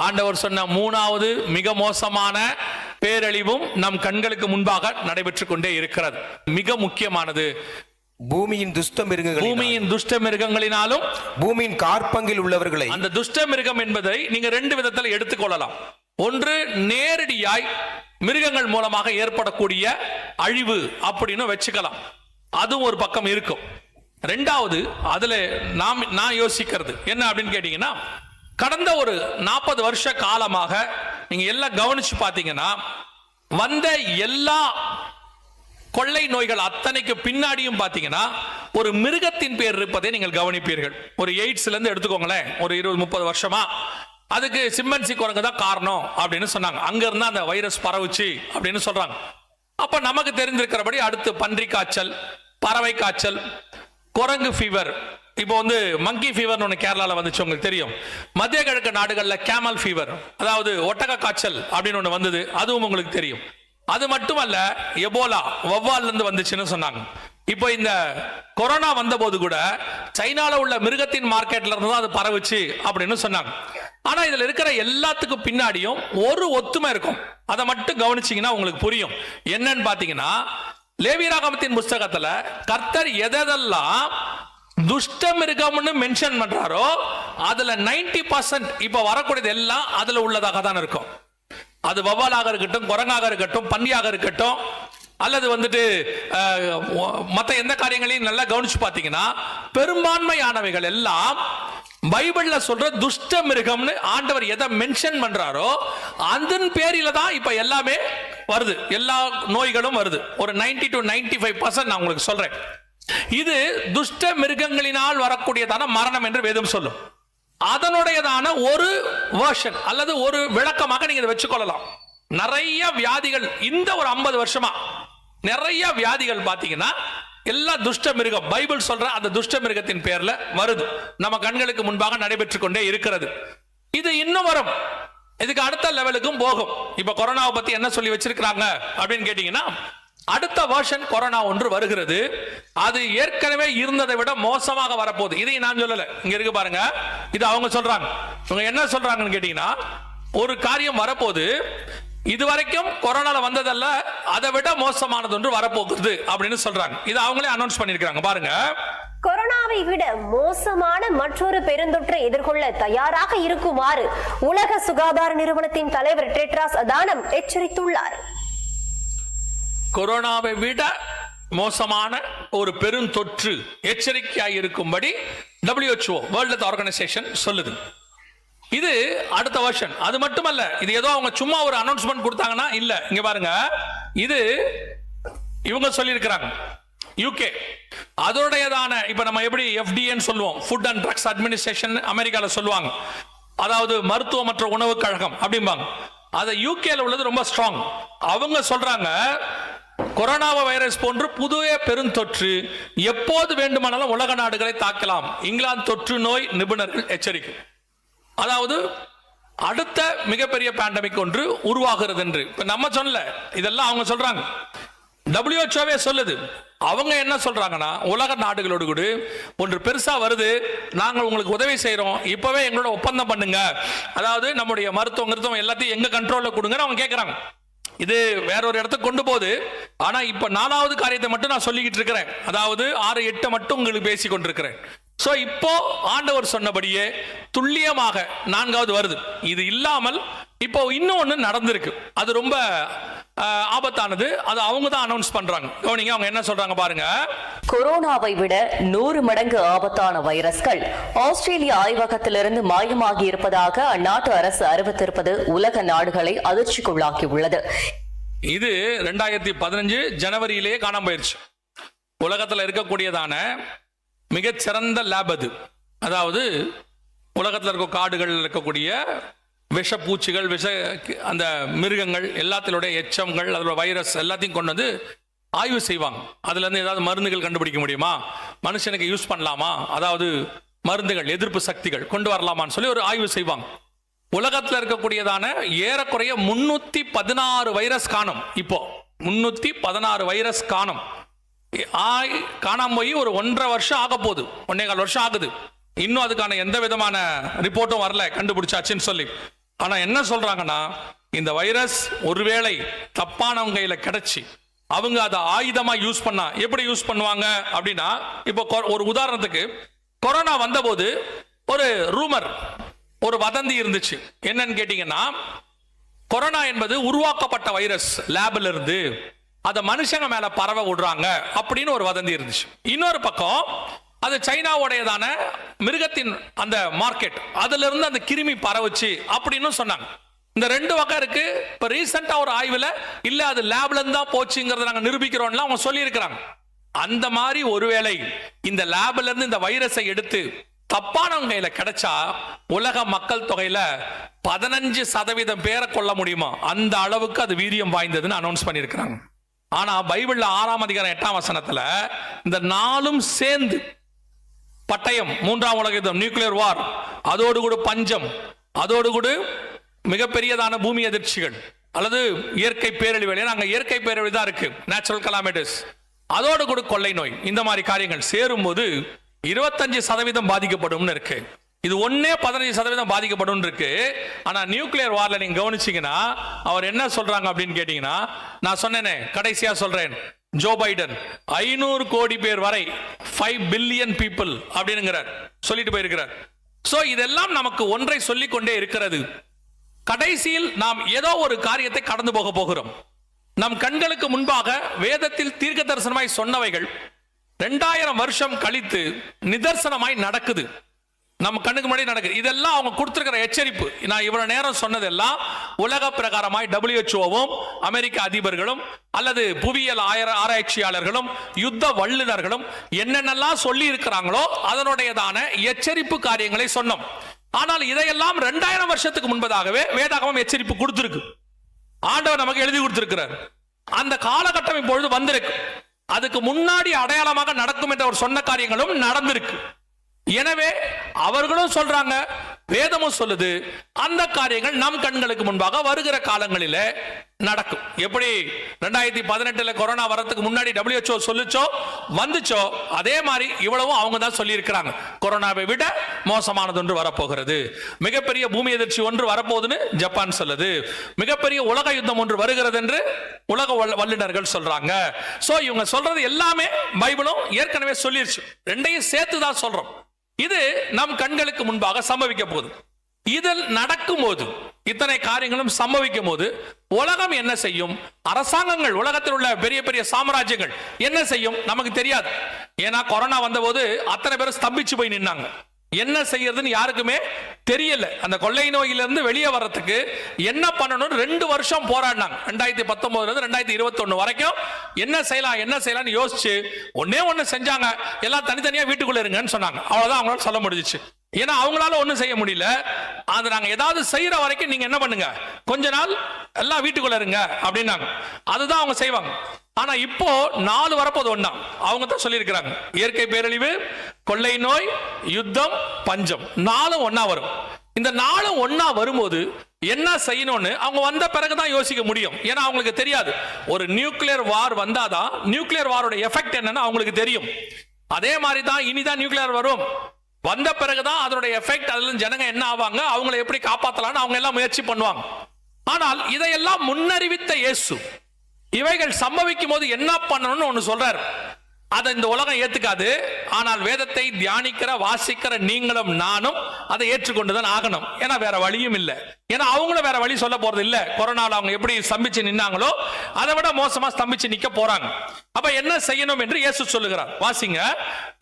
ஆண்டவர் சொன்ன மூணாவது மிக மோசமான பேரழிவும் நம் கண்களுக்கு முன்பாக நடைபெற்றுக் கொண்டே இருக்கிறது. மிக முக்கியமானது பூமியின் துஷ்ட மிருகங்களினாலும் பூமியின் காற்பங்கில் உள்ளவர்களை. அந்த துஷ்ட மிருகம் என்பதை நீங்க ரெண்டு விதத்தில் எடுத்துக்கொள்ளலாம். ஒன்று, நேரடியாய் மிருகங்கள் மூலமாக ஏற்படக்கூடிய அழிவு அப்படின்னு வச்சுக்கலாம், அதுவும் ஒரு பக்கம் இருக்கும். ரெண்டாவது, அதுல நான் யோசிக்கிறது என்ன அப்படின்னு கேட்டீங்கன்னா, கடந்த ஒரு 40 வருஷ காலமாக நீங்க எல்லாம் கவனிச்சு பாத்தீங்கன்னா வந்த எல்லா கொள்ளை நோய்கள் அத்தனைக்கு பின்னாடியும் பாத்தீங்கன்னா ஒரு மிருகத்தின் பேர் இருப்பதை நீங்கள் கவனிப்பீர்கள். ஒரு எய்ட்ஸ்ல இருந்து எடுத்துக்கோங்களேன், ஒரு 20-30 வருஷமா அதுக்கு சிம்பன்சி குரங்கு தான் காரணம் அப்படின்னு சொன்னாங்க. அங்க இருந்தா அந்த வைரஸ் பரவுச்சு அப்படின்னு சொல்றாங்க. அப்ப நமக்கு தெரிந்திருக்கிறபடி அடுத்து பன்றி காய்ச்சல், பறவை காய்ச்சல், குரங்கு ஃபீவர், இப்போ வந்து மங்கி ஃபீவர் ஒன்று கேரளாவில் வந்துச்சு, உங்களுக்கு தெரியும். மத்திய கிழக்கு நாடுகளில் கேமல் ஃபீவர், அதாவது ஒட்டக காய்ச்சல் அப்படின்னு ஒன்று வந்தது, அதுவும் உங்களுக்கு தெரியும். அது மட்டுமல்ல, எபோலா வவ்வால்ல இருந்து வந்துச்சுன்னு சொன்னாங்க. இப்போ இந்த கொரோனா வந்த போது கூட சைனால உள்ள மிருகத்தின் மார்க்கெட்ல இருந்து தான் அது பரவுச்சு அப்படின்னு சொன்னாங்க. ஆனா இதுல இருக்கிற எல்லாத்துக்கும் பின்னாடியும் ஒரு ஒத்துமை இருக்கும். அதை மட்டும் கவனிச்சீங்கன்னா உங்களுக்கு புரியும். என்னன்னு பாத்தீங்கன்னா, லேவியராகமத்தின் புஸ்தகத்துல கர்த்தர் எதெல்லாம் துஷ்ட மிருகம்னு மென்ஷன் பண்றாரோ அதுல 90% இப்ப வரக்கூடியது எல்லாம் அதுல உள்ளதாக தான் இருக்கும். அது வவ்வாலாக இருக்கட்டும், குரங்காக இருக்கட்டும், பன்னியாக இருக்கட்டும், அல்லது வந்துட்டு மற்ற எந்த காரியங்களையும் நல்லா கவனிச்சு பார்த்தீங்கன்னா பெரும்பான்மையானவைகள் எல்லாம் பைபிள்ல சொல்ற துஷ்ட மிருகம்னு ஆண்டவர் எதை மென்ஷன் பண்றாரோ அதன் பேரில தான் இப்ப எல்லாமே வருது, எல்லா நோய்களும் வருது. ஒரு 90 to 95% நான் உங்களுக்கு சொல்றேன். இது துஷ்ட மிருகங்களினால் வரக்கூடியதான மரணம் என்று வேதம் சொல்லும். அதனுடையதான ஒரு வெர்ஷன் அல்லது ஒரு விளக்கமாக நீங்க இதை வச்சுக்கொள்ளலாம். நிறைய வியாதிகள் இந்த ஒரு 50 வருஷமா நிறைய வியாதிகள் பாத்தீங்கன்னா எல்லா துஷ்ட மிருகம், பைபிள் சொல்ற அந்த துஷ்ட மிருகத்தின் பேர்ல வருது, நம்ம கண்களுக்கு முன்பாக நடைபெற்றுக் கொண்டே இருக்கிறது. இது இன்னும் வரும், இதுக்கு அடுத்த லெவலுக்கும் போகும். இப்ப கொரோனாவை பத்தி என்ன சொல்லி வச்சிருக்காங்க அப்படின்னு கேட்டீங்கன்னா, அடுத்த வெர்ஷன் கொரோனா ஒன்று வருகிறது. அது ஏற்கனவே இருந்ததை விட மோசமாக வரப்போகுது. இதை நான் சொல்லல, இங்க இருக்கு பாருங்க, இது அவங்க சொல்றாங்க. இவங்க என்ன சொல்றாங்கன்னு கேட்டீங்கன்னா, ஒரு காரியம் வரப்போகுது, இதுவரைக்கும் கொரோனால வந்ததல்ல, அதை விட மோசமானது ஒன்று வரப்போகுது அப்படின்னு சொல்றாங்க. இது அவங்களே அனௌன்ஸ் பண்ணிருக்காங்க பாருங்க. கொரோனாவை விட மோசமான மற்றொரு பெருந்தொற்றை எதிர்கொள்ள தயாராக இருக்குமாறு உலக சுகாதார நிறுவனத்தின் தலைவர் டெட்ராஸ் அதானம் எச்சரித்துள்ளார். கொரோனாவை விட மோசமான ஒரு பெருந்தொற்று எச்சரிக்கையாக இருக்கும்படி WHO வேர்ல்ட் ஹெல்த் ஆர்கனைசேஷன் சொல்லுது. இது அடுத்த வருஷன். அது மட்டுமல்ல, இது ஏதோ அவங்க சும்மா ஒரு அனௌன்ஸ்மெண்ட் கொடுத்தாங்கன்னா இல்ல, இங்க பாருங்க, இது இவங்க சொல்லியிருக்கிறாங்க. UK அதோடையதான இப்ப நம்ம எப்படி FDA சொல்லுவோம், ஃபுட் அண்ட் ட்ரக்ஸ் அட்மினிஸ்ட்ரேஷன் அமெரிக்கால சொல்லுவாங்க, அதாவது மருத்துவ மற்றும் உணவு கழகம் அப்படிம்பாங்க. அது UKல உள்ளது ரொம்ப ஸ்ட்ராங். அவங்க சொல்றாங்க, கொரோனா வைரஸ் போன்று புதிய பெருந்தொற்று எப்போது வேண்டுமானாலும் உலக நாடுகளை தாக்கலாம். இங்கிலாந்து தொற்று நோய் நிபுணர்கள் எச்சரிக்கை. அதாவது அடுத்த மிகப்பெரிய பேண்டமிக் ஒன்று உருவாகிறது என்று இப்ப நம்ம சொல்லல, இதெல்லாம் அவங்க சொல்றாங்க. WHO சொல்லுது. அவங்க என்ன சொல்றாங்கன்னா, உலக நாடுகளோடு கூட ஒன்று பெருசா வருது, நாங்கள் உங்களுக்கு உதவி செய்யறோம், இப்பவே எங்களோட ஒப்பந்தம் பண்ணுங்க, அதாவது நம்முடைய மருத்துவம் எல்லாத்தையும் எங்க கண்ட்ரோல்ல கொடுங்கன்னு அவங்க கேட்கறாங்க. இது வேற ஒரு இடத்துக்கு கொண்டு போகுது. ஆனா இப்ப 4வது காரியத்தை மட்டும் நான் சொல்லிக்கிட்டு இருக்கிறேன், அதாவது 6, 8 மட்டும் உங்களுக்கு பேசிக் கொண்டிருக்கிறேன். சோ இப்போ ஆண்டவர் சொன்னபடியே துல்லியமாக 4வது வருது. இது இல்லாமல் இப்போ இன்னும் ஒண்ணு நடந்திருக்கு, அது ரொம்ப ஆபத்தானது. அது அவங்க தான் அனௌன்ஸ் பண்றாங்க. கவனிங்க, அவங்க என்ன சொல்றாங்க பாருங்க. கொரோனாவை விட 100 மடங்கு ஆபத்தான வைரஸ்கள் ஆஸ்திரேலிய ஆய்வகத்திலிருந்து மாயமாகி இருப்பதாக அந்நாட்டு அரசு அறிவித்திருப்பது உலக நாடுகளை அதிர்ச்சிக்குள்ளாக்கியுள்ளது. இது 2015 ஜனவரியிலேயே காணாம போயிருச்சு. உலகத்தில் இருக்கக்கூடியதான மிகச்சிறந்த லேப் அது. அதாவது உலகத்தில் இருக்க காடுகளில் இருக்கக்கூடிய விஷ பூச்சிகள், விஷ அந்த மிருகங்கள் எல்லாத்தினுடைய எச்சங்கள், அதோட வைரஸ் எல்லாத்தையும் கொண்டு வந்து ஆய்வு செய்வாங்க. அதுல இருந்து ஏதாவது மருந்துகள் கண்டுபிடிக்க முடியுமா, மனுஷனுக்கு யூஸ் பண்ணலாமா, அதாவது மருந்துகள், எதிர்ப்பு சக்திகள் கொண்டு வரலாமான்னு சொல்லி ஒரு ஆய்வு செய்வாங்க. உலகத்தில் இருக்கக்கூடியதான ஏறக்குறைய 316 வைரஸ் காணும். இப்போ 316 வைரஸ் காணும். காணாம போய் ஒரு 1.5 வருஷம் ஆக போகுது, 1.25 வருஷம் ஆகுது. இன்னும் அதுக்கான எந்த விதமான ரிப்போர்ட்டும் வரல, கண்டுபிடிச்சாச்சுன்னு சொல்லி. ஆனா என்ன சொல்றாங்கன்னா, இந்த வைரஸ் ஒருவேளை தப்பானவங்க கையில கிடைச்சி அவங்க அதை ஆயுதமா யூஸ் பண்ணா எப்படி யூஸ் பண்ணுவாங்க அப்படின்னா, இப்போ ஒரு உதாரணத்துக்கு கொரோனா வந்தபோது ஒரு ரூமர், ஒரு வதந்தி இருந்துச்சு. என்னன்னு கேட்டீங்கன்னா, கொரோனா என்பது உருவாக்கப்பட்ட வைரஸ் லேப்ல இருந்து அதை மனுஷங்க மேல பரவ விடுறாங்க அப்படின்னு ஒரு வதந்தி இருந்துச்சு. இன்னொரு பக்கம் அது சைனாவுடையதான மிருகத்தின் அந்த மார்க்கெட், அதுல இருந்து அந்த கிருமி பரவுச்சு அப்படின்னு சொன்னாங்க. இந்த ரெண்டு வகை இருக்கு. இப்ப ரீசெண்டா ஒரு ஆய்வுல இல்ல அது லேப்ல இருந்து தான் போச்சுங்கிறத நாங்க நிரூபிக்கிறோம்ல அவங்க சொல்லி இருக்கிறாங்க. அந்த மாதிரி ஒருவேளை இந்த லேப்ல இருந்து இந்த வைரஸை எடுத்து தப்பானவங்க கையில கிடைச்சா உலக மக்கள் தொகையில 15% பேரை கொள்ள முடியுமா, அந்த அளவுக்கு அது வீரியம் வாய்ந்ததுன்னு அனௌன்ஸ் பண்ணியிருக்கிறாங்க. ஆனா பைபிள்ல 6ஆம் அதிகாரம் 8ஆம் வசனத்துல இந்த நாலும் சேர்ந்து பட்டயம், 3ஆம் உலக யுத்தம், நியூக்ளியர் வார், அதோடு கூட பஞ்சம், அதோடு கூட மிகப்பெரியதான பூமி அதிர்ச்சிகள் அல்லது இயற்கை பேரழிவு, அங்க இயற்கை பேரழிவு தான் இருக்கு, நேச்சுரல் கலாமிட்டிஸ், அதோடு கூட கொள்ளை நோய், இந்த மாதிரி காரியங்கள் சேரும்போது 25% பாதிக்கப்படும் இருக்கு. இது ஒன்னே 15% பாதிக்கப்படும் இருக்கு. ஆனா நியூக்ளியர் வார்ல நீங்க கவனிச்சீங்கன்னா அவர் என்ன சொல்றாங்க அப்படின்னு கேட்டீங்கன்னா, நான் சொன்னேனே கடைசியா சொல்றேன், ஜோ பைடன் 500 கோடி பேர் வரை 5 பில்லியன் பீப்புள் அப்படிங்கிறார், சொல்லிட்டு போயிருக்கிறார். சோ இதெல்லாம் நமக்கு ஒன்றை சொல்லிக் கொண்டே இருக்கிறது. கடைசியில் நாம் ஏதோ ஒரு காரியத்தை கடந்து போக போகிறோம். நம் கண்களுக்கு முன்பாக வேதத்தில் தீர்க்க தரிசனமாய் சொன்னவைகள் 2000 வருஷம் கழித்து நிதர்சனமாய் நடக்குது, நம்ம கண்ணுக்கு முன்னாடி நடக்குது. இதெல்லாம் அவங்க கொடுத்திருக்கிற எச்சரிப்பு. நான் இவ்வளவு நேரம் சொன்னதெல்லாம் உலக பிரகாரமாய் WHO-வும் அமெரிக்க அதிபர்களும் அல்லது புவியியல் ஆராய்ச்சியாளர்களும் யுத்த வல்லுநர்களும் என்னென்னலாம் சொல்லி இருக்கிறாங்களோ அதனுடையதான எச்சரிப்பு காரியங்களை சொன்னோம். ஆனால் இதையெல்லாம் 2000 வருஷத்துக்கு முன்பதாகவே வேதாகமம் எச்சரிப்பு கொடுத்திருக்கு. ஆண்டவர் நமக்கு எழுதி கொடுத்திருக்கிறார். அந்த காலகட்டம் இப்பொழுது வந்திருக்கு. அதுக்கு முன்னாடி அடையாளமாக நடக்கும் என்ற ஒரு சொன்ன காரியங்களும் நடந்திருக்கு. எனவே அவர்களும் சொல்றாங்க, வேதமும் சொல்லுது, அந்த காரியங்கள் நம் கண்களுக்கு முன்பாக வருகிற காலங்களில நடக்கும். எப்படி 2018 கொரோனா வரதுக்கு முன்னாடி WHO சொல்லுச்சோ வந்துச்சோ, அதே மாதிரி இவ்வளவும் அவங்க தான் சொல்லி இருக்கிறாங்க. கொரோனாவை விட மோசமானது ஒன்று வரப்போகிறது, மிகப்பெரிய பூமி எதிர்ச்சி ஒன்று வரப்போகுதுன்னு ஜப்பான் சொல்லுது, மிகப்பெரிய உலக யுத்தம் ஒன்று வருகிறது என்று உலக வல்லுநர்கள் சொல்றாங்க. சோ இவங்க சொல்றது எல்லாமே பைபிளும் ஏற்கனவே சொல்லிருச்சு. ரெண்டையும் சேர்த்து தான் சொல்றோம். இது நம் கண்களுக்கு முன்பாக சம்பவிக்க போகுது. இதில் நடக்கும் போது, இத்தனை காரியங்களும் சம்பவிக்கும் போது உலகம் என்ன செய்யும், அரசாங்கங்கள், உலகத்தில் உள்ள பெரிய பெரிய சாம்ராஜ்யங்கள் என்ன செய்யும் நமக்கு தெரியாது. ஏன்னா கொரோனா வந்த போது அத்தனை பேரும் ஸ்தம்பிச்சு போய் நின்னாங்க. என்ன செய்யறதுன்னு யாருக்குமே தெரியல. அந்த கொள்ளை நோயிலிருந்து வெளியே வர்றதுக்கு என்ன பண்ணணும்னு 2 வருஷம் போராடினாங்க. 2019 2021 வரைக்கும் என்ன செய்யலாம்னு யோசிச்சு ஒண்ணு செஞ்சாங்க. எல்லாம் தனித்தனியா வீட்டுக்குள்ள இருங்கன்னு சொன்னாங்க. அவ்வளவுதான் அவங்களால சொல்ல முடிஞ்சிச்சு. ஏன்னா அவங்களால ஒண்ணும் செய்ய முடியல. அது நாங்க ஏதாவது செய்யற வரைக்கும் நீங்க என்ன பண்ணுங்க, கொஞ்ச நாள் எல்லாம் வீட்டுக்குள்ள இருங்க அப்படின்னாங்க. அதுதான் அவங்க செய்வாங்க. ஆனா இப்போ 4 வரப்போது ஒண்ணா அவங்க தான் சொல்லி இருக்கிறாங்க. இயற்கை பேரழிவு, கொள்ளை நோய், யுத்தம், பஞ்சம், 4 ஒண்ணா வரும். இந்த 4 ஒண்ணா வரும்போது என்ன செய்யணும்னு அவங்க வந்த பிறகுதான் யோசிக்க முடியும். ஏன்னா அவங்களுக்கு தெரியாது. ஒரு நியூக்ளியர் வார் வந்தாதான் நியூக்ளியர் வாரோட எஃபெக்ட் என்னன்னு அவங்களுக்கு தெரியும். அதே மாதிரி தான் இனிதான் நியூக்ளியர் வரும். வந்த பிறகுதான் அதனுடைய எஃபெக்ட், அதுல ஜனங்க என்ன ஆவாங்க, அவங்களை எப்படி காப்பாத்தலாம்னு அவங்க எல்லாம் முயற்சி பண்ணுவாங்க. ஆனால் இதையெல்லாம் முன்னறிவித்த இயேசு இவைகள் சம்பவிக்கும் போது என்ன பண்ணணும்னு ஒன்னு சொல்றாரு. அதை இந்த உலகம் ஏத்துக்காது. ஆனால் வேதத்தை தியானிக்கிற வாசிக்கிற நீங்களும் நானும் அதை ஏற்றுக்கொண்டுதான் ஆகணும். ஏன்னா வேற வழியும் இல்லை. ஏன்னா அவங்களும் வேற வழி சொல்ல போறது இல்ல. கொரோனால அவங்க எப்படி ஸ்தம்பிச்சு நின்னாங்களோ அதை விட மோசமா ஸ்தம்பிச்சு நிக்க போறாங்க. அப்ப என்ன செய்யணும் என்று இயேசு சொல்லுகிறார். வாசிங்க,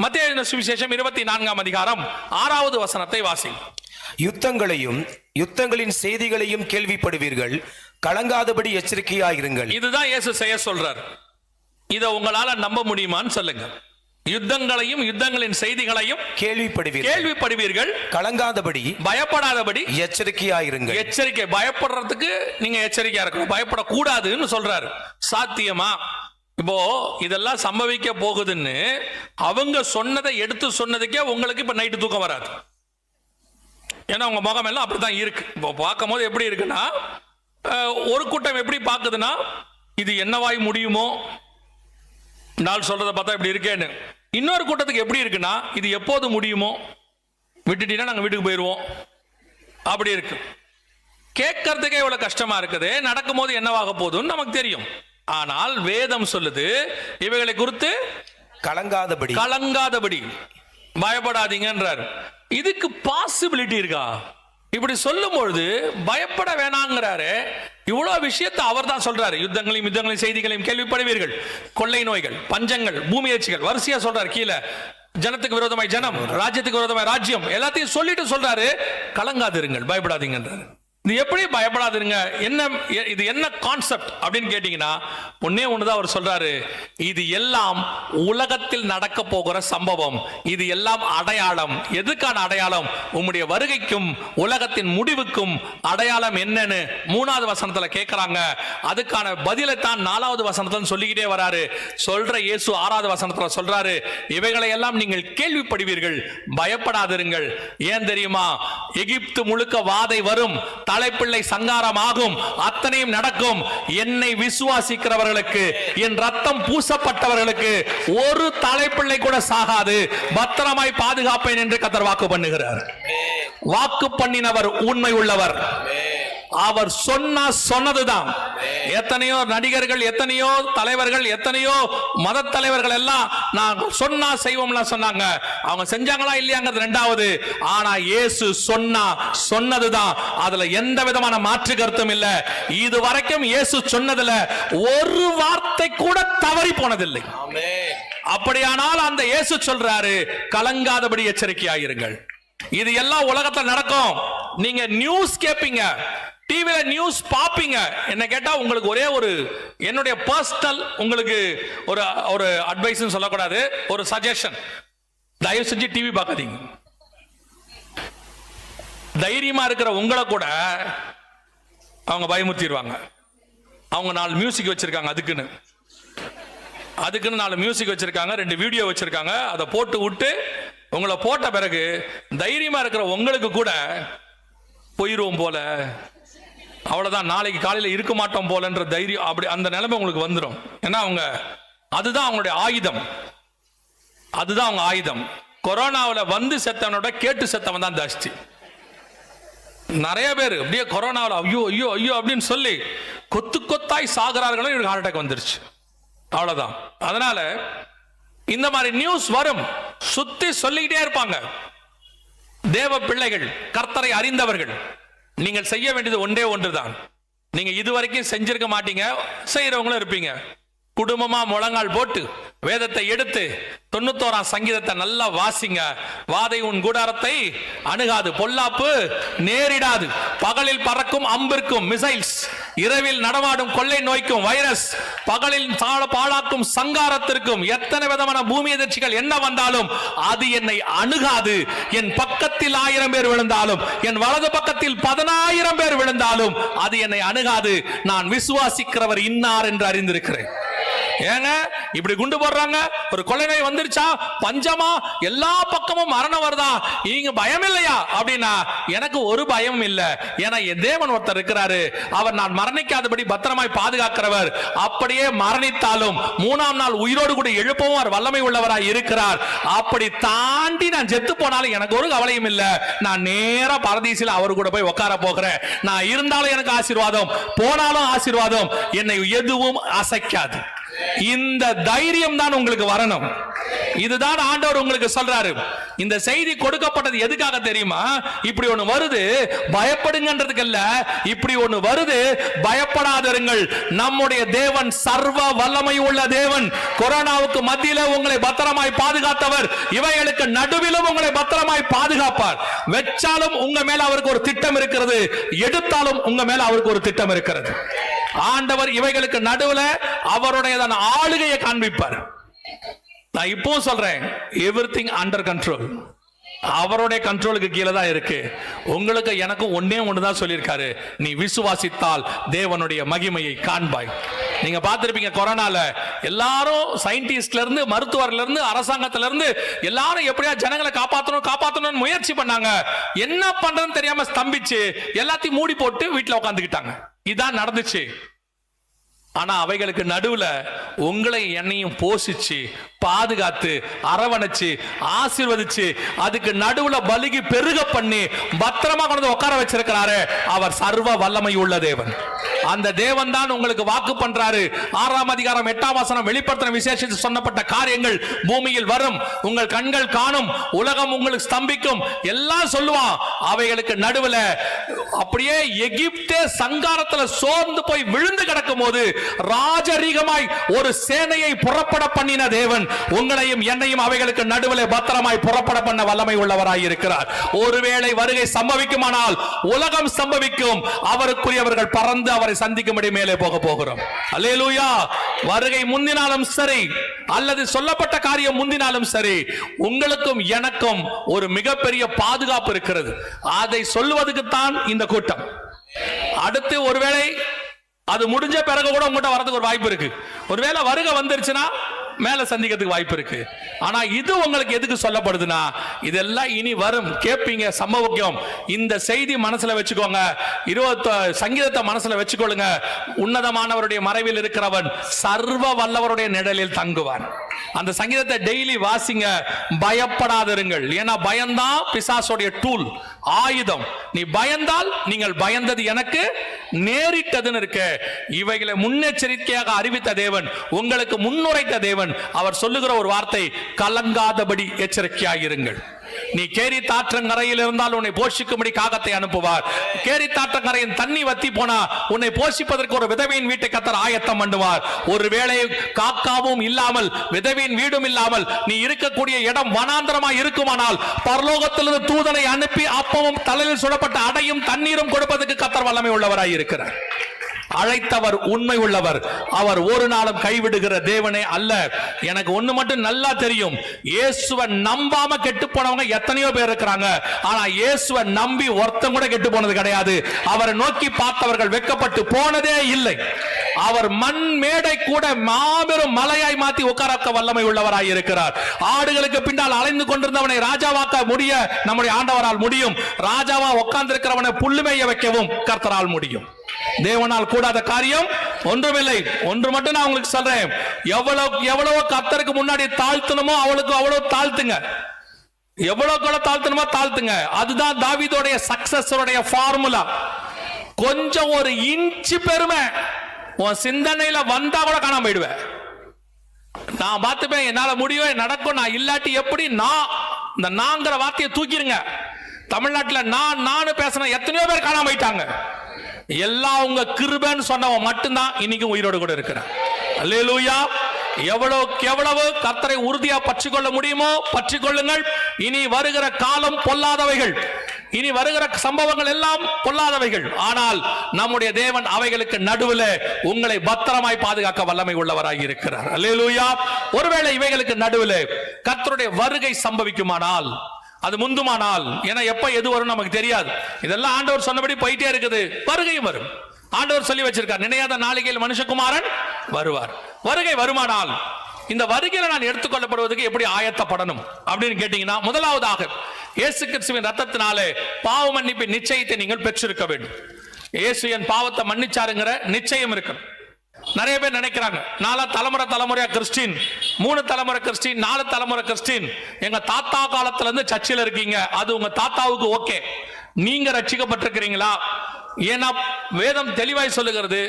மத்தேயு எழுதின சுவிசேஷம் 24ஆம் அதிகாரம் 6வது வசனத்தை வாசிங்க. யுத்தங்களின் செய்திகளையும் கேள்விப்படுவீர்கள், கலங்காதபடி எச்சரிக்கையாயிருங்கள். இதுதான் இயேசு செய்ய சொல்றார். இதை உங்களால நம்ப முடியுமான்னு சொல்லுங்க. யுத்தங்களையும் யுத்தங்களின் செய்திகளையும் கேள்விப்படுவீர்கள், கலங்காதபடி பயப்படாதபடி எச்சரிக்கையாயிருங்கள். எச்சரிக்கை, பயப்படுறதுக்கு நீங்க எச்சரிக்கையா இருக்கணும், பயப்படக்கூடாதுன்னு சொல்றாரு. சாத்தியமா? இப்போ இதெல்லாம் சம்பவிக்க போகுதுன்னு அவங்க சொன்னதை எடுத்து சொன்னதுக்கே உங்களுக்கு இப்ப நைட்டு தூக்கம் வராது. ஏன்னா உங்க முகம் எல்லாம் அப்படித்தான் இருக்கு. இப்போ பார்க்கும் போது எப்படி இருக்குன்னா, ஒரு கூட்டம் எப்படி பார்க்குதுன்னா, இது என்னவாய் முடியுமோ, நாள் சொல்றதை பார்த்தா இப்படி இருக்கேன்னு. இன்னொரு கூட்டத்துக்கு எப்படி இருக்குன்னா, இது எப்போது முடியுமோ, விட்டுட்டீங்கன்னா நாங்கள் வீட்டுக்கு போயிடுவோம், அப்படி இருக்கு. கேட்கறதுக்கே இவ்வளவு கஷ்டமா இருக்குது, நடக்கும்போது என்னவாக போகுதுன்னு நமக்கு தெரியும். ஆனால் வேதம் சொல்லுது இவைகளை குறித்து கலங்காதபடி பயப்படாதீங்கன்றார். இதுக்கு பாசிபிலிட்டி இருக்கா? இப்படி சொல்லும் பொழுது பயப்பட வேணாங்கிறாரு. இவ்வளவு விஷயத்தை அவர் தான் சொல்றாரு. யுத்தங்களையும் செய்திகளையும் கேள்விப்படுவீர்கள், கொள்ளை நோய்கள், பஞ்சங்கள், பூமி எச்சிகள், வரிசையா சொல்றாரு. கீழே ஜனத்துக்கு விரோதமாய் ஜனம், ராஜ்யத்துக்கு விரோதமாய் ராஜ்யம், எல்லாத்தையும் சொல்லிட்டு சொல்றாரு கலங்காதிருங்கள், பயப்படாதீங்கன்றாரு. இது எப்படி பயப்படாதுங்க? என்ன இது, என்ன கான்செப்ட் அப்படின்னு கேட்டீங்கன்னா ஒன்னே ஒண்ணுதான் அவர் சொல்றாரு. இது எல்லாம் உலகத்தில் நடக்க போகிற சம்பவம். இது எல்லாம் அடையாளம். எதுக்கான அடையாளம்? உம்முடைய வருகைக்கும் உலகத்தின் முடிவுக்கும் அடையாளம் என்னன்னு 3வது வசனத்துல கேட்கிறாங்க. அதுக்கான பதிலை தான் 4வது வசனத்துல சொல்லிக்கிட்டே வராரு. சொல்ற இயேசு 6வது வசனத்துல சொல்றாரு, இவைகளை எல்லாம் நீங்கள் கேள்விப்படுவீர்கள், பயப்படாதிருங்கள். ஏன் தெரியுமா? எகிப்து முழுக்க வாதை வரும், தலைப்பிள்ளை சங்காரமாகும், அத்தனையும் நடக்கும். என்னை விசுவாசிக்கிறவர்களுக்கு, என் ரத்தம் பூசப்பட்டவர்களுக்கு ஒரு தலைப்பிள்ளை கூட சாகாது, பத்திரமாய் பாதுகாப்பேன் என்று கர்த்தர் வாக்கு பண்ணுகிறார். வாக்கு பண்ணினவர் உண்மை உள்ளவர். அவர் சொன்னதுதான். எத்தனையோ நடிகர்கள், எத்தனையோ தலைவர்கள், எத்தனையோ மத தலைவர்கள் எல்லாம் நான் சொன்னா செய்வோம்ல சொன்னாங்க. அவங்க செஞ்சாங்களா இல்லையாங்கிறது ரெண்டாவது. ஆனா இயேசு சொன்னதுதான். அதுல எந்த விதமான மாற்று கருத்தும் இல்ல. இது வரைக்கும் இயேசு சொன்னதுல ஒரு வார்த்தை கூட தவறி போனதில்லை. அப்படியானால் அந்த இயேசு சொல்றாரு, கலங்காதபடி எச்சரிக்கையாயிருங்கள். இது எல்லாம் உலகத்தில் நடக்கும். நீங்க நியூஸ் கேட்பீங்க, டிவில நியூஸ் பாப்பீங்க. என்ன கேட்டா உங்களுக்கு ஒரே ஒரு என்னுடைய பர்சனல் உங்களுக்கு ஒரு அட்வைஸ் சொல்லக்கூடாது, ஒரு சஜஷன். தயவு செஞ்சு டிவி பார்க்காதீங்க. தைரியமா இருக்கிற உங்களை கூட அவங்க பயமுறுத்திடுவாங்க. அவங்க 4 மியூசிக் வச்சிருக்காங்க, அதுக்குன்னு 4 மியூசிக் வச்சிருக்காங்க, 2 வீடியோ வச்சிருக்காங்க. அதை போட்டு விட்டு உங்களை போட்ட பிறகு தைரியமா இருக்கிற உங்களுக்கு கூட போயிடுவோம் போல, அவ்வளவுதான், நாளைக்கு காலையில இருக்க மாட்டோம் போலன்ற தைரியம், அப்படி அந்த நிலைமை உங்களுக்கு வந்துடும். ஏன்னா அவங்க அதுதான் அவங்களுடைய ஆயுதம். அதுதான் அவங்க ஆயுதம். கொரோனாவில் வந்து செத்தவனோட கேட்டு செத்தவன் தான் ஜாஸ்தி. நிறைய பேர் அப்படியே கொரோனாவில் ஐயோ ஐயோ ஐயோ அப்படின்னு சொல்லி கொத்தாய் சாகிறார்களோ, இவருக்கு ஹார்ட் அட்டாக் வந்துருச்சு. அவ்வளவுதான். அதனால இந்த மாதிரி நியூஸ் வரும், சுத்தி சொல்லிக்கிட்டே இருப்பாங்க. தேவ பிள்ளைகள், கர்த்தரை அறிந்தவர்கள், நீங்கள் செய்ய வேண்டியது ஒன்றே ஒன்றுதான். நீங்க இதுவரைக்கும் செஞ்சிருக்க மாட்டீங்க, செய்யறவங்களும் இருப்பீங்க. குடும்பமா முழங்கால் போட்டு வேதத்தை எடுத்து 91ஆம் சங்கீதத்தை நல்லா வாசிங்க. வாதை உன் கூடாரத்தை அணுகாது, பொல்லாப்பு நேரிடாது. பகலில் பறக்கும் அம்பிற்கும் மிசைல்ஸ், இரவில் நடமாடும் கொள்ளை நோய்க்கும் வைரஸ், பகலில் பாழாக்கும் சங்காரத்திற்கும் எத்தனை விதமான பூமி எதிர்ச்சிகள் என்ன வந்தாலும் அது என்னை அணுகாது. என் பக்கத்தில் 1000 பேர் விழுந்தாலும், என் வலது பக்கத்தில் 10,000 பேர் விழுந்தாலும் அது என்னை அணுகாது. நான் விசுவாசிக்கிறவர் இன்னார் என்று அறிந்திருக்கிறேன். ஏங்க இப்படி குண்டு போடுறாங்க, ஒரு கொள்ளை நோய் வந்துருச்சா, பஞ்சமா, எல்லா பக்கமும் மரணம் வருதா, நீங்க பயம் இல்லையா அப்படின்னா எனக்கு ஒரு பயமும் இல்ல. ஏன்னா என் தேவன் ஒருத்தர் இருக்கிறாரு, அவர் நான் மரணிக்காதபடி பத்திரமாய் பாதுகாக்கிறவர். அப்படியே மரணித்தாலும் 3ஆம் நாள் உயிரோடு கூட எழுப்பவும் அவர் வல்லமை உள்ளவராய் இருக்கிறார். அப்படி தாண்டி நான் செத்து போனாலும் எனக்கு ஒரு கவலையும் இல்ல. நான் நேரா பரதீசில் அவர் கூட போய் உட்கார போகிறேன். நான் இருந்தாலும் எனக்கு ஆசீர்வாதம், போனாலும் ஆசீர்வாதம். என்னை எதுவும் அசைக்காது. இந்த தைரியம் தான் உங்களுக்கு வரணும். இதுதான் ஆண்டவர் உங்களுக்கு சொல்றாரு. இந்த செய்தி கொடுக்கப்பட்டது எதுக்காக தெரியுமா? இப்படி ஒண்ணு வருது, பயப்படுங்கன்றதுக்கு இல்ல. இப்படி ஒண்ணு வருது, பயப்படாதிருங்கள். நம்முடைய தேவன் சர்வ வல்லமை உள்ள தேவன். கொரோனாவுக்கு மத்தியில உங்களை பத்திரமாய் பாதுகாத்தவர், இவைகளுக்கு நடுவிலும் உங்களை பத்திரமாய் பாதுகாப்பார். வெச்சாலும் உங்க மேல அவருக்கு ஒரு திட்டம் இருக்கிறது, எடுத்தாலும் உங்க மேல அவருக்கு ஒரு திட்டம் இருக்கிறது. ஆண்டவர் இவைகளுக்கு நடுவுல அவருடைய ஆளுகையை காண்பிப்பார். நான் இப்போ சொல்றேன், எவ்ரிதிங் அண்டர் கண்ட்ரோல். அவருடைய கண்ட்ரோலுக்கு கீழே தான் இருக்கு. உங்களுக்கு எனக்கும் ஒன்னே ஒண்ணுதான் சொல்லியிருக்காரு, நீ விசுவாசித்தால் தேவனுடைய மகிமையை காண்பாய். நீங்க பார்த்திருப்பீங்க, கொரோனால எல்லாரும் சயின்டிஸ்ட்ல இருந்து, மருத்துவர்ல இருந்து, அரசாங்கத்துல இருந்து எல்லாரும் எப்படியா ஜனங்களை காப்பாற்றணும் முயற்சி பண்ணாங்க. என்ன பண்றதுன்னு தெரியாம ஸ்தம்பிச்சு எல்லாத்தையும் மூடி போட்டு வீட்டுல உட்காந்துக்கிட்டாங்க. இதான் நடந்துச்சு. ஆனா அவைகளுக்கு நடுவுல உங்களை என்னையும் போஷிச்சு பாதுகாத்து அரவணைச்சு ஆசீர்வதிச்சு அதுக்கு நடுவுல பலுகி பெருக பண்ணி பத்திரமா கொண்டு உட்கார வச்சிருக்கிறாரு. அவர் சர்வ வல்லமை உள்ள தேவன். அந்த தேவன் தான் உங்களுக்கு வாக்கு பண்றாரு. 6ஆம் அதிகாரம் 8ஆம் வசனம் வெளிப்படுத்தின விசேஷத்தில் சொன்னப்பட்ட காரியங்கள் பூமியில் வரும், உங்கள் கண்கள் காணும், உலகம் உங்களுக்கு ஸ்தம்பிக்கும், எல்லாம் சொல்லுவான். அவைகளுக்கு நடுவுல அப்படியே எகிப்தே சங்காரத்துல சோர்ந்து போய் விழுந்து கிடக்கும் போது ராஜரீகமாய் ஒரு சேனையை புறப்பட பண்ணின தேவன் உங்களையும் என்னையும் அவைகளுக்கு நடுவில் பத்திரமாய் புறப்பட பண்ண வல்லமை உள்ளவராய் இருக்கிறார். ஒருவேளை வருகை சம்பவிக்குமானால் உலகம் சம்பவிக்கும், அவருக்குரியவர்கள் பறந்து அவரை சந்திக்கும்படி மேலே போக போகிறோம். அல்லேலூயா. வருகை முந்தினாலும் சரி அல்லது சொல்லப்பட்ட காரியம் முந்தினாலும் சரி, உங்களுக்கும் எனக்கும் ஒரு மிகப்பெரிய பாதுகாப்பு இருக்கிறது. அதை சொல்லுவதற்கு தான் இந்த கூட்டம். அடுத்து ஒருவேளை அது முடிஞ்ச பிறகு கூட உங்கள்கிட்ட வரதுக்கு ஒரு வாய்ப்பு இருக்கு. ஒருவேளை வருகை வந்துருச்சுன்னா மேல சந்திக்கிறதுக்கு வாய்ப்பு இருக்கு. ஆனா இது உங்களுக்கு எதுக்கு சொல்லப்படுதுன்னா, இதெல்லாம் இனி வரும், கேட்பீங்க, சம்பவிக்கும். இந்த செய்தி மனசுல வச்சுக்கோங்க. சங்கீதத்தை மனசுல வச்சுக்கொள்ளுங்க. உன்னதமானவருடைய மறைவில் இருக்கிறவன் சர்வ வல்லவருடைய நிழலில் தங்குவான். அந்த சங்கீதத்தை டெய்லி வாசிங்க. பயப்படாதிருங்கள். ஏன்னா பயம்தான் பிசாசுடைய டூல், ஆயுதம். நீ பயந்தால் நீங்கள் பயந்தது எனக்கு நேரிட்டதுன்னு இருக்கு. இவைகளை முன்னெச்சரிக்கையாக அறிவித்த தேவன், உங்களுக்கு முன்னுரைத்த தேவன். அவர் சொல்லுகிற ஒரு வார்த்தை, கலங்காதபடி எச்சரிக்கையாயிருங்கள். நீ கேரி தாற்றங்கரையில் இருந்தால் உன்னை போஷிக்கும்படி காகத்தை அனுப்புவார். கேரி தாற்றங்கரையின் தண்ணி வத்தி போனா உன்னை போஷிப்பதற்கு ஒரு விதவையின் வீட்டை கர்த்தர் ஆயத்தம் பண்ணுவார். ஒருவேளை காக்காவும் இல்லாமல் விதவையின் வீடும் இல்லாமல் நீ இருக்கக்கூடிய இடம் வனாந்தரமாய் இருக்குமானால் பரலோகத்திலிருந்து தூதனை அனுப்பி அப்பமும் தலையில் சுடப்பட்ட அடையும் தண்ணீரும் கொடுப்பதற்கு கர்த்தர் வல்லமை உள்ளவராய் இருக்கிறார். அழைத்தவர் உண்மை உள்ளவர். அவர் ஒரு நாளும் கைவிடுகிற தேவனே அல்ல. எனக்கு ஒண்ணு மட்டும் நல்லா தெரியும், இயேசுவை நம்பாம கெட்டு போனவங்க எத்தனையோ பேர் இருக்கிறாங்க. ஆனா இயேசுவை நம்பி ஒருத்தன் கூட கெட்டு போனது கிடையாது. அவரை நோக்கி பார்த்தவர்கள் வெட்கப்பட்டு போனதே இல்லை. அவர் மண் மேடை கூட மாபெரும் மலையாய் மாத்தி உட்கார வல்லமை உள்ளவராய் இருக்கிறார். ஆடுகளுக்கு பின்னால் அலைந்து கொண்டிருந்தவனை ராஜாவாக்க முடிய நம்முடைய ஆண்டவரால் முடியும். ராஜாவா உட்கார்ந்து இருக்கிறவனை புல்லுமேய வைக்கவும் கர்த்தரால் முடியும். தேவனால் கூடாத காரியம் ஒன்றுமில்லை. ஒன்று மட்டும் நான் உங்களுக்கு சொல்றேன், எவ்வளவு கர்த்தருக்கு முன்னாடி தாழ்த்தணுமோ அவளுக்கு அவ்வளவு தாழ்த்துங்க. எவ்வளவு தாழ்த்தணுமோ தாழ்த்துங்க. அதுதான் தாவீதுடைய சக்சஸோடைய ஃபார்முலா. கொஞ்சம் ஒரு இன்ச்சு பெருமை உன் சிந்தனையில வந்தா கூட காணாம போயிடுவேன். நான் பார்த்துப்பேன், என்னால முடியும், நடக்கும். நான் இல்லாட்டி எப்படி? இந்த நாங்கிற வார்த்தையை தூக்கிருங்க. தமிழ்நாட்டில் நான் பேசின எத்தனையோ பேர் காணாம போயிட்டாங்க. எல்லாம் உங்க கிருபைன்னு சொன்னவன் மட்டும்தான் இன்னைக்கு உயிரோடு கூட இருக்கிறான். அல்லேலூயா. எவ்வளவு கர்த்தரை உறுதியா பற்றிக்கொள்ள முடியுமோ பற்றிக்கொள்ளுங்கள். இனி வருகிற காலம் பொல்லாதவைகள், இனி வருகிற சம்பவங்கள் எல்லாம் பொல்லாதவைகள். ஆனால் நம்முடைய தேவன் அவைகளுக்கு நடுவில் உங்களை பத்திரமாய் பாதுகாக்க வல்லமை உள்ளவராய் இருக்கிறார். அல்லேலூயா. ஒருவேளை இவைகளுக்கு நடுவில் கர்த்தருடைய வருகை சம்பவிக்குமானால், அது முந்துமானால், ஏன்னா எப்ப எது வரும் நமக்கு தெரியாது. இதெல்லாம் ஆண்டவர் சொன்னபடி போயிட்டே இருக்குது. வருகையும் வரும். ஆண்டவர் சொல்லி வச்சிருக்கார், நினையாத நாளிகையில் மனுஷகுமாரன் வருவார். வருகை வருமானால் இந்த வருகையில நான் எடுத்துக்கொள்ளப்படுவதற்கு எப்படி ஆயத்தப்படணும் அப்படின்னு கேட்டீங்கன்னா, முதலாவதாக இயேசு கிறிஸ்துவின் ரத்தத்தினாலே பாவ மன்னிப்பின் நிச்சயத்தை நீங்கள் பெற்றிருக்க வேண்டும். இயேசு என் பாவத்தை மன்னிச்சாருங்கிற நிச்சயம் இருக்கு. நிறைய பேர் நினைக்கிறாங்க, 4 தலைமுறையா கிறிஸ்டின், 3 தலைமுறை கிறிஸ்டின், 4 தலைமுறை கிறிஸ்டின், எங்க தாத்தா காலத்துல இருந்து சர்ச்சில் இருக்கீங்க. அது உங்க தாத்தாவுக்கு ஓகே. நீங்க ரட்சிக்கப்பட்டிருக்கிறீங்களா? ஏன்னா வேதம் தெளிவாய் சொல்லுகிறது,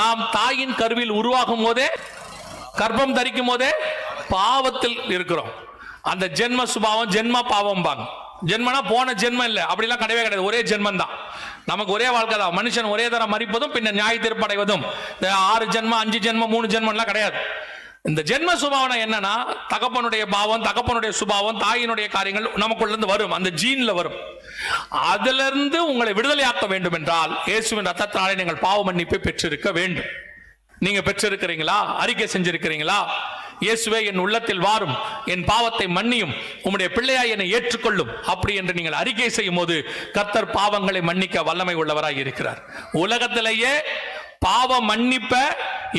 நாம் தாயின் கருவில் உருவாகும் போதே, கர்ப்பம் தரிக்கும் போதே பாவத்தில் இருக்கிறோம். அந்த ஜென்ம சுபாவம் ஜென்ம பாவம் பாங்க. ஜென்மனா போன ஜென்மம் இல்லை, அப்படிலாம் கிடையவே கிடையாது. ஒரே ஜென்மம் தான் நமக்கு, ஒரே வாழ்க்கை தான். மனுஷன் ஒரே தரம் மரிப்பதும் பின்ன நியாய தீர்ப்படைவதும். 6 ஜென்மம் 5 ஜென்மம் 3 ஜென்மம்லாம் கிடையாது. இந்த ஜென்ம சுபாவம் என்னன்னா, தகப்பனுடைய பாவம், தகப்பனுடைய சுபாவம், தாயினுடைய காரியங்கள் நமக்குள்ள இருந்து வரும், அந்த ஜீன்ல வரும். அதுல இருந்து உங்களை விடுதலையாக்க வேண்டும் என்றால் இயேசுவின் ரத்தத்தினாலே நீங்கள் பாவ மன்னிப்பை பெற்றிருக்க வேண்டும். நீங்க பெற்றிருக்கிறீங்களா? அறிக்கை செஞ்சிருக்கிறீங்களா? இயேசுவே என் உள்ளத்தில் வாரும், என் பாவத்தை மன்னியும், உம்முடைய பிள்ளையாய் என்னை ஏற்றுக்கொள்ளும் அப்படி என்று நீங்கள் அறிக்கை செய்யும் போது கர்த்தர் பாவங்களை மன்னிக்க வல்லமை உள்ளவராய் இருக்கிறார். உலகத்திலேயே பாவ மன்னிப்ப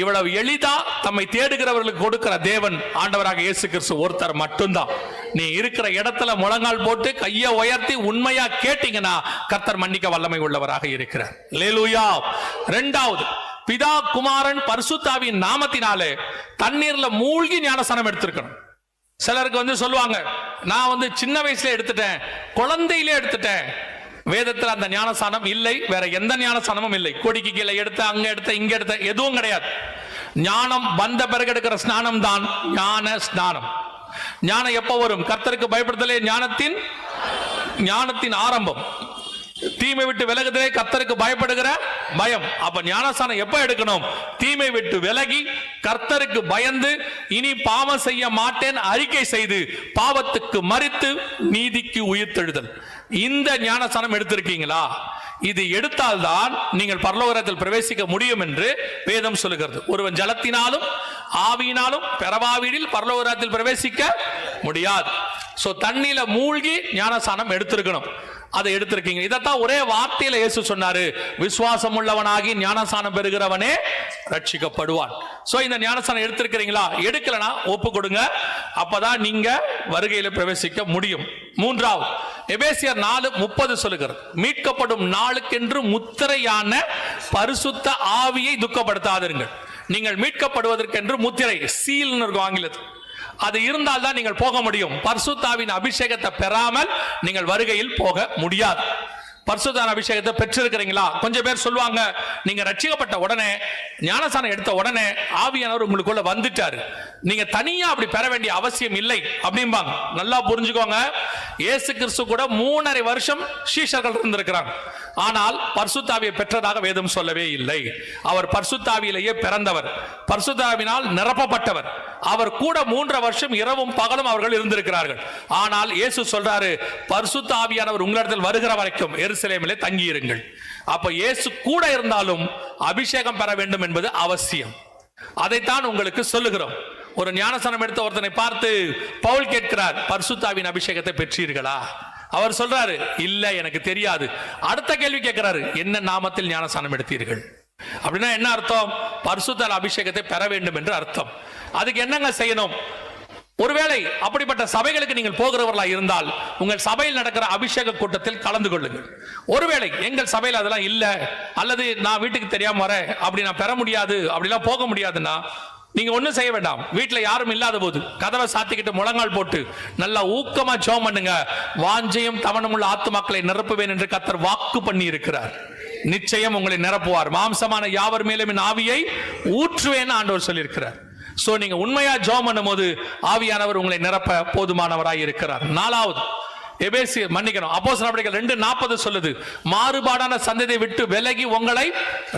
இவ்வளவு எளிதா தம்மை தேடுகிறவர்களுக்கு கொடுக்கிற தேவன் ஆண்டவராக இயேசு கிறிஸ்து ஒருத்தர் மட்டும்தான். நீ இருக்கிற இடத்துல முழங்கால் போட்டு கையை உயர்த்தி உண்மையா கேட்டீங்கன்னா கர்த்தர் மன்னிக்க வல்லமை உள்ளவராக இருக்கிறார். அல்லேலூயா. 2வது, பிதா குமாரன் பரிசுத்தாவியின் நாமத்தினாலே தண்ணீர்ல மூழ்கி ஞானஸ்நானம் எடுத்திருக்கணும். சிலருக்கு சொல்லுவாங்க, நான் சின்ன வயசுல எடுத்துட்டேன், குழந்தையிலே எடுத்துட்டேன். வேதத்தில் அந்த ஞானஸ்நானம் இல்லை, வேற எந்த ஞானஸ்நானமும் இல்லை. கொடிக்கு கீழே எடுத்த, அங்க எடுத்த, இங்க எடுத்த எதுவும் கிடையாது. ஞானம் வந்த பிறகு எடுக்கிற ஸ்நானம் தான் ஞான ஸ்நானம். ஞானம் எப்ப வரும்? கர்த்தருக்கு பயப்படுதலே ஞானத்தின் ஆரம்பம். தீமை விட்டு விலகுதலே கர்த்தருக்கு பயப்படுகிற பயம். அப்ப ஞானஸ்நானம் எப்ப எடுக்கணும்? தீமை விட்டு விலகி கர்த்தருக்கு பயந்து இனி பாவம் செய்ய மாட்டேன் அறிக்கை செய்து பாவத்துக்கு மரித்து நீதிக்கு உயிர்த்தெழுதல். இந்த ஞானஸ்நானம் எடுத்திருக்கீங்களா? இது எடுத்தால்தான் நீங்கள் பரலோகத்தில் பிரவேசிக்க முடியும் என்று வேதம் சொல்லுகிறது. ஒருவன் ஜலத்தினாலும் ஆவியினாலும் பெறவாவிடில் பரலோகத்தில் பிரவேசிக்க முடியாது. சோ தண்ணியில மூழ்கி ஞானஸ்நானம் எடுத்திருக்கணும். அதை எடுத்திருக்கீங்க. இதைத்தான் ஒரே வார்த்தையில இயேசு சொன்னாரு, விசுவாசம் உள்ளவனாகி ஞானஸ்நானம் பெறுகிறவனே ரட்சிக்கப்படுவான். சோ இந்த ஞானஸ்நானம் எடுத்திருக்கிறீங்களா? எடுக்கலனா ஒப்பு கொடுங்க, அப்பதான் நீங்க வருகையில பிரவேசிக்க முடியும். மூன்றாவது, எபேசியர் 4:30 சொல்லுகிறது, மீட்கப்படும் நாளுக்கென்று முத்திரையான பரிசுத்த ஆவியை துக்கப்படுத்தாதிருங்கள். நீங்கள் மீட்கப்படுவதற்கென்று முத்திரை, சீல் இருக்கும் ஆங்கிலத்தில், அது இருந்தால் தான் நீங்கள் போக முடியும். பரிசுத்தாவின் அபிஷேகத்தை பெறாமல் நீங்கள் வருகையில் போக முடியாது. பரிசுத்தாவின் அபிஷேகத்தை பெற்றிருக்கிறீங்களா? கொஞ்சம் பேர் சொல்லுவாங்க, நீங்க ரட்சிக்கப்பட்ட உடனே, ஞானஸ்நானம் எடுத்த உடனே ஆவியானவர் உங்களுக்குள்ள வந்துட்டாரு, நீங்க தனியா அப்படி பெற வேண்டிய அவசியம் இல்லை அப்படிம்பாங்க. நல்லா புரிஞ்சுக்கோங்க, இயேசு கிறிஸ்து கூட 3.5 வருஷம் சீஷர்கள் இருந்திருக்கிறாங்க. ஆனால் பரிசுத்தாவியை பெற்றதாக வேதம் சொல்லவே இல்லை. அவர் பரிசுத்தாவியிலேயே பிறந்தவர், பரிசுத்தாவினால் நிரப்பப்பட்டவர். அவர் கூட 3.5 வருஷம் இரவும் பகலும் அவர்கள் இருந்திருக்கிறார்கள். ஆனால் இயேசு சொல்றாரு, பரிசுத்த ஆவியானவர் உங்களிடத்தில் வருகிற வரைக்கும் எருசலேமிலே தங்கியிருங்கள். அப்ப இயேசு கூட இருந்தாலும் அபிஷேகம் பெற வேண்டும் என்பது அவசியம். அதைத்தான் உங்களுக்கு சொல்லுகிறோம். ஒரு ஞானஸ்நானம் எடுத்த ஒருத்தனை பார்த்து பவுல் கேட்கிறார், பரிசுத்தாவின் அபிஷேகத்தை பெற்றீர்களா? அவர் சொல்றாரு, இல்ல, எனக்கு தெரியாது. அடுத்த கேள்வி கேட்கிறாரு, என்ன நாமத்தில் ஞானஸ்நானம் எடுத்தீர்கள்? அப்படின்னா என்ன அர்த்தம்? பரிசுத்த அபிஷேகத்தை பெற வேண்டும் என்று அர்த்தம். அதுக்கு என்னங்க செய்யணும்? ஒருவேளை அப்படிப்பட்ட சபைகளுக்கு நீங்கள் போகிறவர்களா இருந்தால் உங்கள் சபையில் நடக்கிற அபிஷேக கூட்டத்தில் கலந்து கொள்ளுங்கள். ஒருவேளை எங்கள் சபையில் அதெல்லாம் இல்ல, அல்லது நான் வீட்டுக்கு தெரியாம வரேன், அப்படி நான் பெற முடியாது, அப்படிலாம் போக முடியாதுன்னா நீங்க ஒண்ணும் செய்ய வேண்டாம். வீட்டுல யாரும் இல்லாத போது கதவை சாத்திக்கிட்டு முழங்கால் போட்டு நல்லா ஊக்கமா ஜெபம் பண்ணுங்க. வாஞ்சையும் தவணமுள்ள ஆத்துமாக்களை நிரப்புவேன் என்று கர்த்தர் வாக்கு பண்ணி இருக்கிறார். நிச்சயம் உங்களை நிரப்புவார். மாம்சமான யாவர் மேலும் என் ஆவியை ஊற்றுவேன் ஆண்டவர் சொல்லியிருக்கிறார். சோ நீங்க உண்மையா ஜெபம் பண்ணும்போது ஆவியானவர் உங்களை நிரப்ப போதுமானவராய் இருக்கிறார். 4வது, எபேசியர் அப்போஸ்தலர் நடவடிக்கைகள் 2:40 சொல்லுது, மாறுபாடான சந்ததியை விட்டு விலகி உங்களை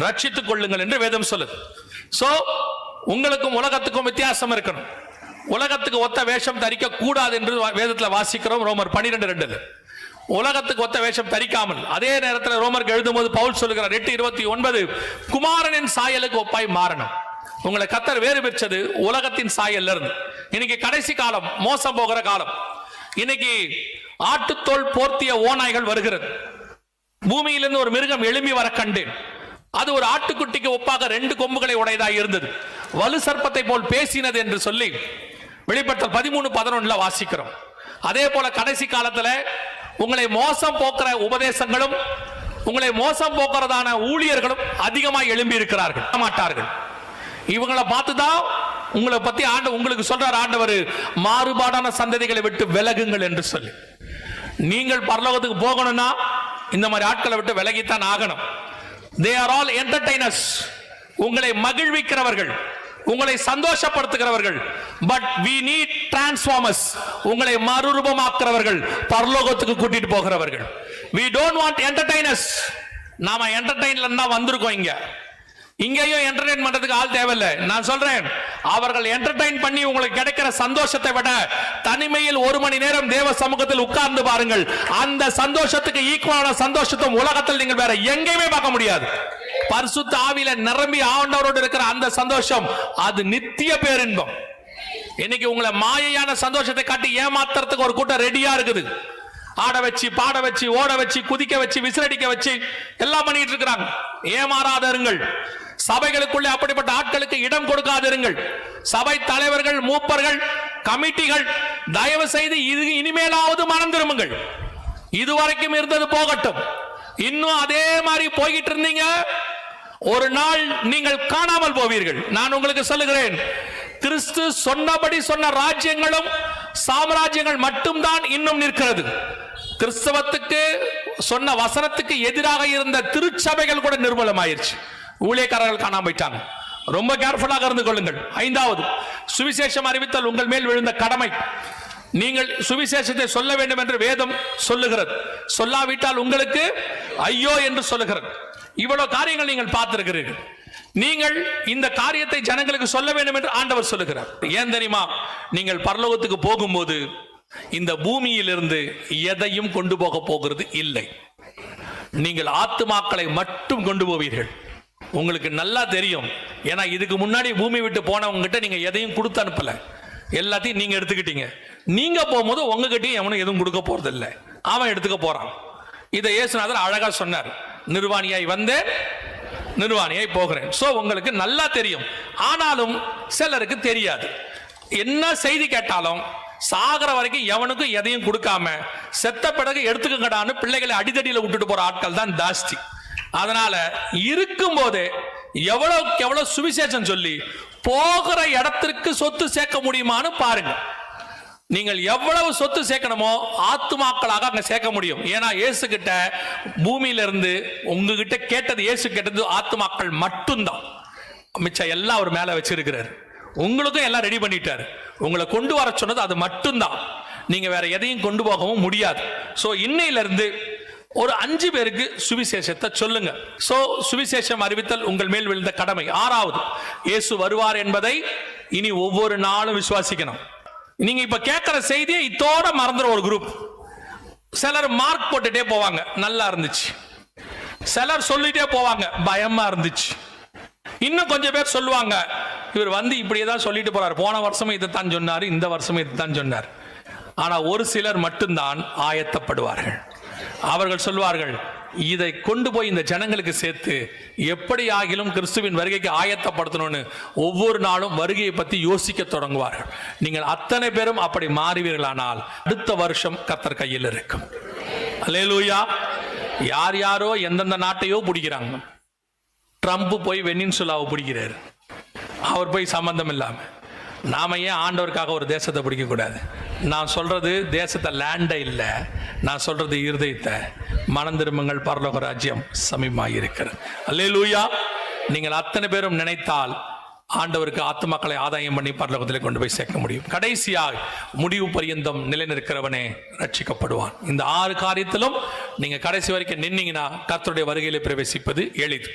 ரட்சித்துக் கொள்ளுங்கள் என்று வேதம் சொல்லுது. சோ உங்களுக்கும் உலகத்துக்கும் வித்தியாசம் இருக்கணும். உலகத்துக்கு ஒத்த வேஷம் தரிக்க கூடாது என்று வேதத்தில் வாசிக்கிறோம். ரோமர் 12:2. உலகத்துக்கு ஒத்த வேஷம் தரிக்காமல், அதே நேரத்தில் ரோமருக்கு எழுதும் போது பவுல் சொல்லுகிறார் 8:29, குமாரனின் சாயலுக்கு ஒப்பாய் மாறணும். உங்களை கர்த்தர் வேறு பெற்றது உலகத்தின் சாயல்ல இருந்து. இன்னைக்கு கடைசி காலம், மோசம் போகிற காலம். இன்னைக்கு ஆட்டுத்தோல் போர்த்திய ஓநாய்கள் வருகிறது. பூமியிலிருந்து ஒரு மிருகம் எழும்பி வர கண்டேன். அது ஒரு ஆட்டுக்குட்டிக்கு ஒப்பாக 2 கொம்புகளை உடையதாக இருந்தது, வலு சர்ப்பத்தை போல் பேசினது என்று சொல்லி வெளிப்படுத்தல் 13:11 வாசிக்கிறோம். அதே போல கடைசி காலத்துல உங்களை மோசம் போக்குற உபதேசங்களும் உங்களை மோசம் போக்குறதான ஊழியர்களும் அதிகமாக எழும்பி இருக்கிறார்கள் மாட்டார்கள். இவங்களை பார்த்துதான் உங்களை பத்தி உங்களுக்கு சொல்றார் ஆண்டவர், மாறுபாடான சந்ததிகளை விட்டு விலகுங்கள் என்று சொல்லி. நீங்கள் பரலோகத்துக்கு போகணும்னா இந்த மாதிரி ஆட்களை விட்டு விலகித்தான் ஆகணும். They are all entertainers. உங்களை மகிழ்விக்கிறவர்கள், உங்களை சந்தோஷப்படுத்துகிறவர்கள். But we need transformers. உங்களை மறுரூபமாக்குறவர்கள், பரலோகத்துக்கு கூட்டிட்டு போகிறவர்கள். We don't want entertainers. நாம என்டர்டெயின்ல தான் வந்திருக்கோம். இங்கேயும் என்டர்டெயின் பண்றதுக்கு ஆள் தேவையில்லை. நான் சொல்றேன், அவர்கள் என்டர்டெயின் பண்ணி உங்களுக்கு கிடைக்கிற சந்தோஷத்தை விட தனிமையில் 1 மணி நேரம் தேவ சமூகத்தில் உட்கார்ந்து பாருங்கள். அந்த சந்தோஷத்துக்கு ஈக்குவலான சந்தோஷத்தை உலகத்தில் நீங்கள் வேற எங்கேயுமே பார்க்க முடியாது. பரிசுத்த ஆவியில நிரம்பி ஆண்டவரோடு இருக்கிற அந்த சந்தோஷம், அது நித்திய பேரின்பம். இன்னைக்கு உங்களை மாயையான சந்தோஷத்தை காட்டி ஏமாத்துறதுக்கு ஒரு கூட்டம் ரெடியா இருக்குது. ஆட வச்சு, பாட வச்சு, ஓட வச்சு, குதிக்க வச்சு, விசிலடிக்க வச்சு எல்லாம் பண்ணிட்டு இருக்கிறாங்க. ஏமாறாதருங்கள். சபைகளுக்குள்ளே அப்படிப்பட்ட ஆட்களுக்கு இடம் கொடுக்காதிருங்கள். சபை தலைவர்கள், மூப்பர்கள், கமிட்டிகள், தயவு செய்து இனிமேலாவது மனம் திரும்புங்கள். இதுவரைக்கும் இருந்தது போகட்டும். இன்னும் அதே மாதிரி போய்கிட்டு இருந்தீங்க, ஒரு நாள் நீங்கள் காணாமல் போவீர்கள். நான் உங்களுக்கு சொல்லுகிறேன், கிறிஸ்து சொன்னபடி சொன்ன ராஜ்யங்களும் சாம்ராஜ்யங்கள் மட்டும்தான் இன்னும் நிற்கிறது. கிறிஸ்தவத்துக்கு சொன்ன வசனத்துக்கு எதிராக இருந்த திருச்சபைகள் கூட நிர்மூலமாயிருச்சு. ஊழியக்காரர்கள் காணாம போயிட்டாங்க. ரொம்ப கேர்ஃபுல்லாக இருந்து கொள்ளுங்கள். 5வது, சுவிசேஷம் அறிவித்தல் உங்கள் மேல் விழுந்த கடமை. நீங்கள் சுவிசேஷத்தை சொல்ல வேண்டும் என்று வேதம் சொல்லுகிறது. சொல்லாவிட்டால் உங்களுக்கு ஐயோ என்று சொல்லுகிறது. இவ்வளவு காரியங்கள் நீங்கள் பார்த்திருக்கிறீர்கள். நீங்கள் இந்த காரியத்தை ஜனங்களுக்கு சொல்ல வேண்டும் என்று ஆண்டவர் சொல்லுகிறார். ஏன் தெரியுமா? நீங்கள் பரலோகத்துக்கு போகும்போது இந்த பூமியிலிருந்து எதையும் கொண்டு போக போகிறது இல்லை. நீங்கள் ஆத்துமாக்களை மட்டும் கொண்டு போவீர்கள். உங்களுக்கு நல்லா தெரியும். ஏன்னா இதுக்கு முன்னாடி பூமி விட்டு போனவங்க கிட்ட நீங்க எதையும் கொடுத்து அனுப்பல, எல்லாத்தையும் நீங்க எடுத்துக்கிட்டீங்க. நீங்க போகும்போது உங்ககிட்டயும் எவனும் எதுவும் கொடுக்க போறது இல்லை, அவன் எடுத்துக்க போறான். இதை இயேசுநாதர் அழகா சொன்னார். நிர்வாணியாய் வந்தேன், நிர்வாணியாய் போகிறேன். சோ உங்களுக்கு நல்லா தெரியும். ஆனாலும் சிலருக்கு தெரியாது. என்ன செய்தி கேட்டாலும் சாகர வரைக்கும் எவனுக்கும் எதையும் கொடுக்காம செத்த பிறகு எடுத்துக்கங்கடான்னு பிள்ளைகளை அடிதடியில விட்டுட்டு போற ஆட்கள் தான் ஜாஸ்தி. அதனால இருக்கும் போதே எவ்வளவுக்கு எவ்வளவு சுவிசேஷம் சொல்லி போகிற இடத்திற்கு சொத்து சேர்க்க முடியுமான்னு பாருங்க. நீங்கள் எவ்வளவு சொத்து சேர்க்கணுமோ ஆத்துமாக்களாக அங்க சேர்க்க முடியும். ஏன்னா இயேசு கிட்ட பூமியில இருந்து உங்ககிட்ட கேட்டது, இயேசு கேட்டது ஆத்துமாக்கள் மட்டும்தான். மிச்சம் எல்லாம் அவர் மேல வச்சிருக்கிறார். உங்களுக்கும் எல்லாம் ரெடி பண்ணிட்டாரு. உங்களை கொண்டு வர சொன்னது அது மட்டும்தான். நீங்க வேற எதையும் கொண்டு போகவும் முடியாது. சோ இன்னையில இருந்து ஒரு 5 பேருக்கு சுவிசேஷத்தை சொல்லுங்க. சோ சுவிசேஷம் அறிவித்தல் உங்கள் மேல் விழுந்த கடமை. 6வது, இயேசு வருவார் என்பதை இனி ஒவ்வொரு நாளும் விசுவாசிக்கணும். நீங்க இப்ப கேட்கிற செய்தியை இத்தோட மறந்துற ஒரு குரூப். சிலர் மார்க் போட்டுட்டே போவாங்க, நல்லா இருந்துச்சு. சிலர் சொல்லிட்டே போவாங்க, பயமா இருந்துச்சு. இன்னும் கொஞ்சம் பேர் சொல்லுவாங்க, இவர் வந்து இப்படியே தான் சொல்லிட்டு போறாரு, போன வருஷமும் இதைத்தான் சொன்னாரு, இந்த வருஷமும் இதைத்தான் சொன்னார். ஆனா ஒரு சிலர் மட்டும்தான் ஆயத்தப்படுவார்கள். அவர்கள் சொல்வார்கள், இதை கொண்டு போய் இந்த ஜனங்களுக்கு சேர்த்து எப்படி ஆகிலும் கிறிஸ்துவின் வருகைக்கு ஆயத்தப்படுத்தணும்னு ஒவ்வொரு நாளும் வருகையை பத்தி யோசிக்க தொடங்குவார்கள். நீங்கள் அத்தனை பேரும் அப்படி மாறுவீர்களானால் அடுத்த வருஷம் கர்த்தர் கையில் இருக்கும். அல்லேலூயா. யார் யாரோ எந்தெந்த நாட்டையோ பிடிக்கிறாங்க. ட்ரம்ப் போய் வெனின்சுலாவை பிடிக்கிறார். அவர் போய் சம்பந்தம் இல்லாம. நாம ஏன் ஆண்டவருக்காக ஒரு தேசத்தை பிடிக்க கூடாது? நான் சொல்றது தேசத்தை லேண்ட இல்லை, நான் சொல்றது இருதயத்தை. மனம் திரும்புங்கள், பரலோக ராஜ்யம் சமீபமாக இருக்கிறது. அல்லேலூயா. நீங்கள் அத்தனை பேரும் நினைத்தால் ஆண்டவருக்கு ஆத்துமாக்களை ஆதாயம் பண்ணி பரலோகத்தில் கொண்டு போய் சேர்க்க முடியும். கடைசியாக முடிவு பரியந்தம் நிலைநிற்கிறவனே ரட்சிக்கப்படுவான். இந்த 6 காரியத்திலும் நீங்க கடைசி வரைக்கும் நின்னீங்கன்னா கர்த்தருடைய வருகையிலே பிரவேசிப்பது எளிது.